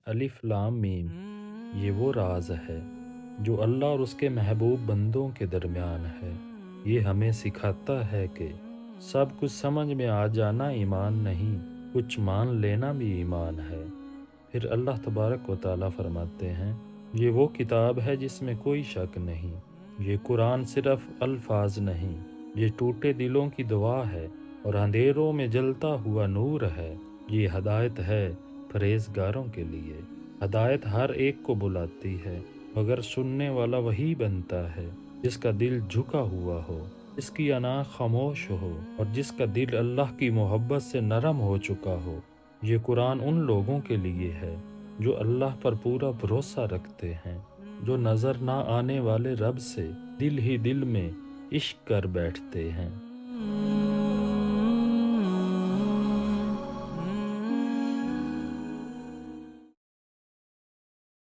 الف لام میم، یہ وہ راز ہے جو اللہ اور اس کے محبوب بندوں کے درمیان ہے۔ یہ ہمیں سکھاتا ہے کہ سب کچھ سمجھ میں آ جانا ایمان نہیں، کچھ مان لینا بھی ایمان ہے۔ پھر اللہ تبارک و تعالیٰ فرماتے ہیں، یہ وہ کتاب ہے جس میں کوئی شک نہیں، یہ قرآن صرف الفاظ نہیں، یہ ٹوٹے دلوں کی دعا ہے اور اندھیروں میں جلتا ہوا نور ہے۔ یہ ہدایت ہے پرہیزگاروں کے لیے۔ ہدایت ہر ایک کو بلاتی ہے، مگر سننے والا وہی بنتا ہے جس کا دل جھکا ہوا ہو، جس کی انا خاموش ہو اور جس کا دل اللہ کی محبت سے نرم ہو چکا ہو۔ یہ قرآن ان لوگوں کے لیے ہے جو اللہ پر پورا بھروسہ رکھتے ہیں، جو نظر نہ آنے والے رب سے دل ہی دل میں عشق کر بیٹھتے ہیں۔